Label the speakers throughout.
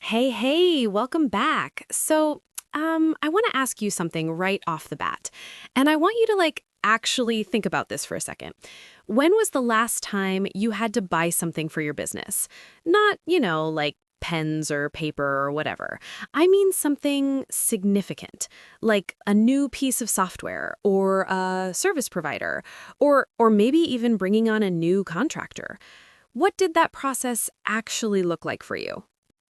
Speaker 1: Hey, welcome back. I want to ask you something right off the bat. And I want you to actually think about this for a second. When was the last time you had to buy something for your business? Not, like pens or paper or whatever. I mean something significant, like a new piece of software or a service provider, or maybe even bringing on a new contractor. What did that process actually look like for you?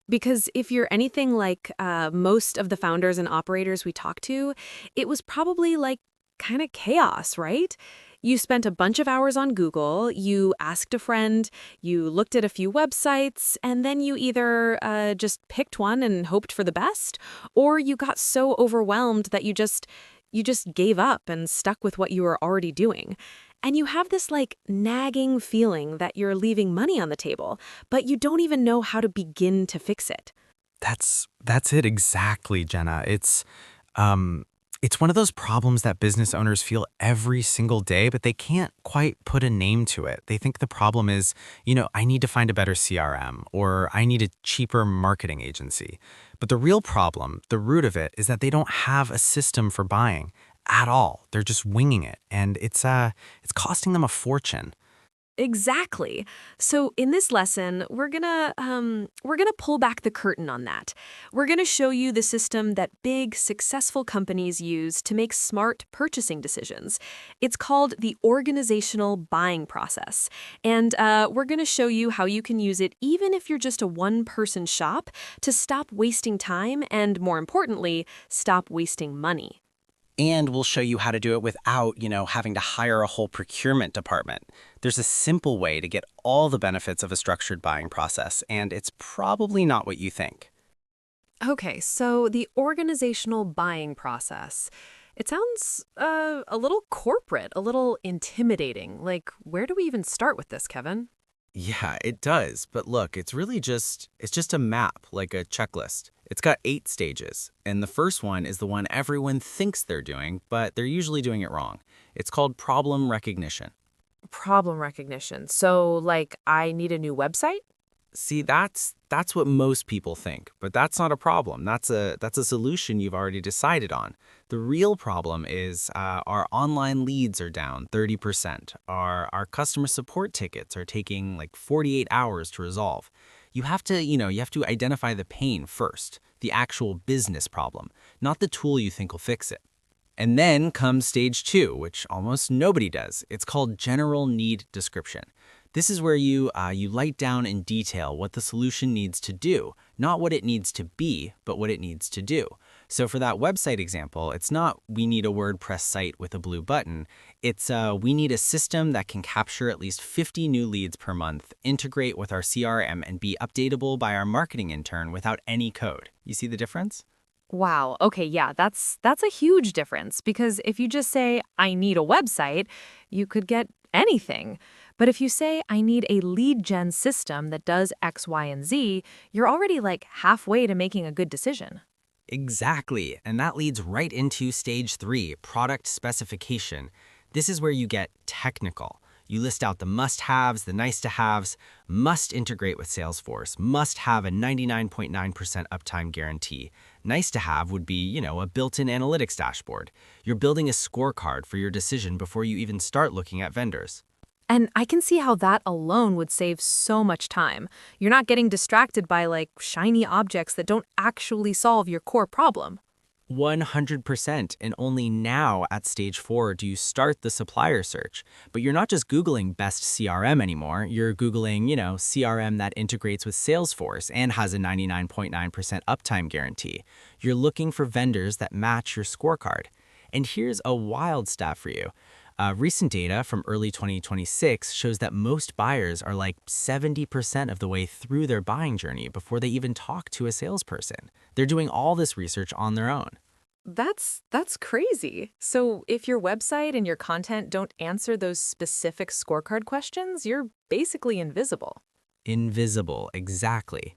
Speaker 1: Because if you're anything like most of the founders and operators we talk to, it was probably like kind of chaos, right? You spent a bunch of hours on Google, you asked a friend, you looked at a few websites, and then you either just picked one and hoped for the best, or you got so overwhelmed that you just gave up and stuck with what you were already doing. And you have this nagging feeling that you're leaving money on the table, but you don't even know how to begin to fix it.
Speaker 2: That's it exactly, Jenna. It's one of those problems that business owners feel every single day, but they can't quite put a name to it. They think the problem is, I need to find a better CRM or I need a cheaper marketing agency. But the real problem, the root of it, is that they don't have a system for buying at all. They're just winging it, and it's costing them a fortune.
Speaker 1: Exactly. So in this lesson, we're gonna pull back the curtain on that. We're gonna show you the system that big, successful companies use to make smart purchasing decisions. It's called the organizational buying process, and we're gonna show you how you can use it even if you're just a one-person shop to stop wasting time and, more importantly, stop wasting money.
Speaker 2: And we'll show you how to do it without, having to hire a whole procurement department. There's a simple way to get all the benefits of a structured buying process, and it's probably not what you think.
Speaker 1: Okay, so the organizational buying process. It sounds a little corporate, a little intimidating. Like, where do we even start with this, Kevin?
Speaker 2: Yeah, it does. But look, it's just a map, like a checklist. It's got 8 stages, and the first one is the one everyone thinks they're doing, but they're usually doing it wrong. It's called problem recognition.
Speaker 1: Problem recognition. So, I need a new website?
Speaker 2: See, that's what most people think, but that's not a problem. That's a solution you've already decided on. The real problem is our online leads are down 30%. Our customer support tickets are taking like 48 hours to resolve. You have to identify the pain first, the actual business problem, not the tool you think will fix it. And then comes stage 2, which almost nobody does. It's called general need description. This is where you write down in detail what the solution needs to do, not what it needs to be, but what it needs to do. So for that website example, it's not we need a WordPress site with a blue button. It's we need a system that can capture at least 50 new leads per month, integrate with our CRM, and be updatable by our marketing intern without any code. You see the difference?
Speaker 1: Wow. Okay, yeah, that's a huge difference because if you just say I need a website, you could get anything. But if you say I need a lead gen system that does X, Y, and Z, you're already halfway to making a good decision.
Speaker 2: Exactly, and that leads right into stage 3, product specification. This is where you get technical. You list out the must-haves, the nice-to-haves, must integrate with Salesforce, must have a 99.9% uptime guarantee. Nice to have would be, a built-in analytics dashboard. You're building a scorecard for your decision before you even start looking at vendors.
Speaker 1: And I can see how that alone would save so much time. You're not getting distracted by shiny objects that don't actually solve your core problem.
Speaker 2: 100%. And only now at stage 4 do you start the supplier search. But you're not just Googling best CRM anymore. You're Googling, CRM that integrates with Salesforce and has a 99.9% uptime guarantee. You're looking for vendors that match your scorecard. And here's a wild stat for you. Recent data from early 2026 shows that most buyers are like 70% of the way through their buying journey before they even talk to a salesperson. They're doing all this research on their own.
Speaker 1: That's crazy. So if your website and your content don't answer those specific scorecard questions, you're basically invisible.
Speaker 2: Invisible, exactly.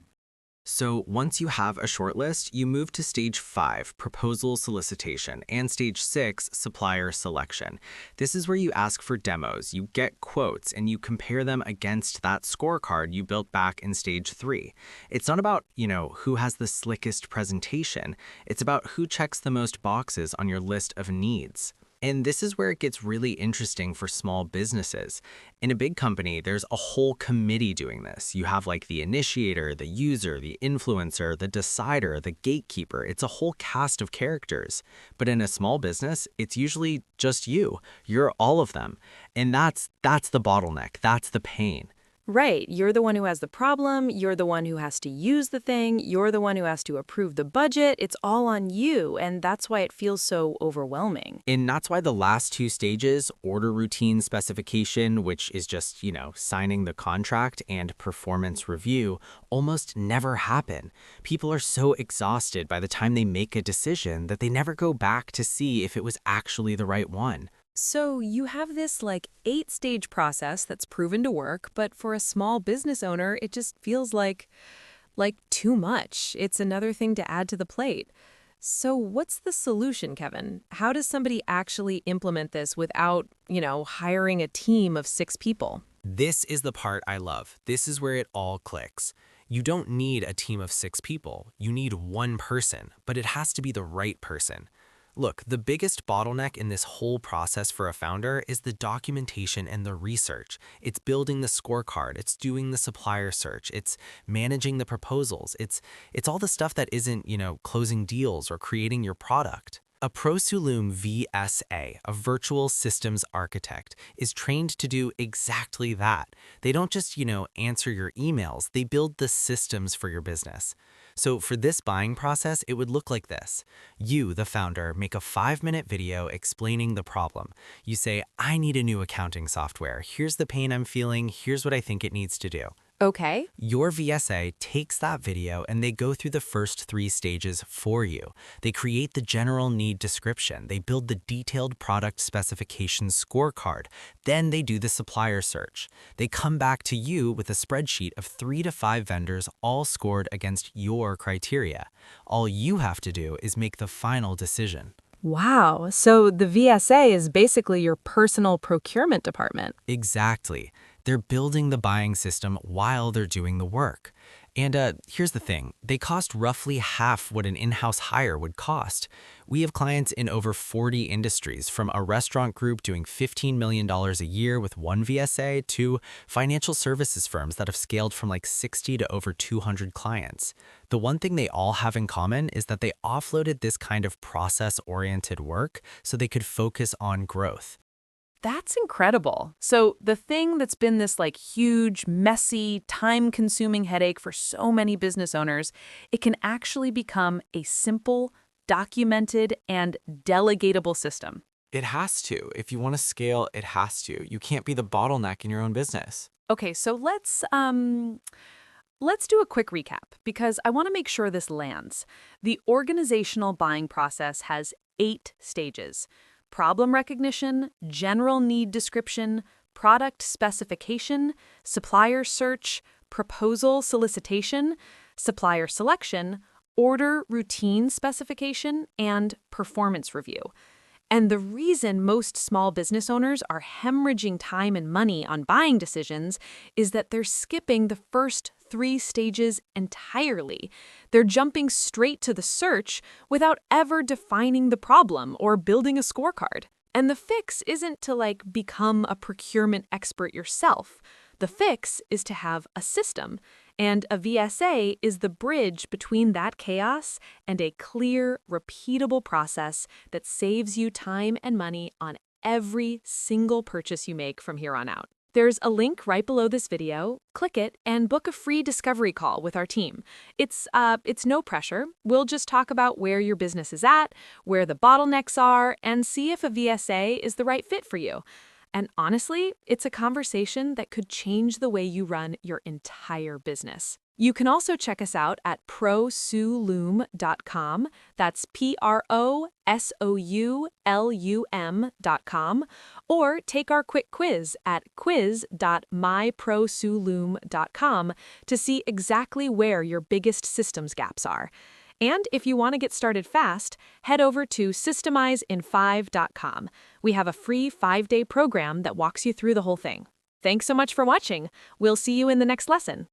Speaker 3: So once you have a shortlist, you move to stage 5, proposal solicitation, and stage 6, supplier selection. This is where you ask for demos, you get quotes, and you compare them against that scorecard you built back in stage 3. It's not about, who has the slickest presentation. It's about who checks the most boxes on your list of needs. And this is where it gets really interesting for small businesses. In a big company, there's a whole committee doing this. You have like the initiator, the user, the influencer, the decider, the gatekeeper. It's a whole cast of characters. But in a small business, it's usually just you. You're all of them. And that's the bottleneck. That's the pain.
Speaker 4: Right. You're the one who has the problem. You're the one who has to use the thing. You're the one who has to approve the budget. It's all on you. And that's why it feels so overwhelming.
Speaker 3: And that's why the last 2 stages, order routine specification, which is just, signing the contract, and performance review, almost never happen. People are so exhausted by the time they make a decision that they never go back to see if it was actually the right one.
Speaker 4: So you have this 8-stage process that's proven to work, but for a small business owner, it just feels like too much. It's another thing to add to the plate. So what's the solution, Kevin? How does somebody actually implement this without, hiring a team of 6 people?
Speaker 2: This is the part I love. This is where it all clicks. You don't need a team of 6 people. You need one person, but it has to be the right person. Look, the biggest bottleneck in this whole process for a founder is the documentation and the research. It's building the scorecard, it's doing the supplier search, it's managing the proposals, it's all the stuff that isn't, closing deals or creating your product. A Prosulum VSA, a virtual systems architect, is trained to do exactly that. They don't just, answer your emails, they build the systems for your business. So for this buying process, it would look like this. You, the founder, make a 5-minute video explaining the problem. You say, I need a new accounting software. Here's the pain I'm feeling. Here's what I think it needs to do.
Speaker 4: Okay.
Speaker 2: Your VSA takes that video and they go through the first 3 stages for you. They create the general need description. They build the detailed product specification scorecard. Then they do the supplier search. They come back to you with a spreadsheet of 3 to 5 vendors all scored against your criteria. All you have to do is make the final decision.
Speaker 4: Wow. So the VSA is basically your personal procurement department.
Speaker 2: Exactly. They're building the buying system while they're doing the work. And here's the thing, they cost roughly half what an in-house hire would cost. We have clients in over 40 industries, from a restaurant group doing $15 million a year with one VSA to financial services firms that have scaled from 60 to over 200 clients. The one thing they all have in common is that they offloaded this kind of process-oriented work so they could focus on growth.
Speaker 4: That's incredible. So the thing that's been this huge, messy, time-consuming headache for so many business owners, it can actually become a simple, documented, and delegatable system.
Speaker 5: It has to. If you want to scale, it has to. You can't be the bottleneck in your own business.
Speaker 4: Okay, so let's do a quick recap because I want to make sure this lands. The organizational buying process has 8 stages. Problem recognition, general need description, product specification, supplier search, proposal solicitation, supplier selection, order routine specification, and performance review. And the reason most small business owners are hemorrhaging time and money on buying decisions is that they're skipping the first 3 stages entirely. They're jumping straight to the search without ever defining the problem or building a scorecard. And the fix isn't to become a procurement expert yourself. The fix is to have a system, and a VSA is the bridge between that chaos and a clear, repeatable process that saves you time and money on every single purchase you make from here on out. There's a link right below this video. Click it and book a free discovery call with our team. It's no pressure. We'll just talk about where your business is at, where the bottlenecks are, and see if a VSA is the right fit for you. And honestly, it's a conversation that could change the way you run your entire business. You can also check us out at prosoulum.com. That's prosoulum.com. Or take our quick quiz at quiz.myprosoulum.com to see exactly where your biggest systems gaps are. And if you want to get started fast, head over to systemizeinfive.com. We have a free 5-day program that walks you through the whole thing. Thanks so much for watching. We'll see you in the next lesson.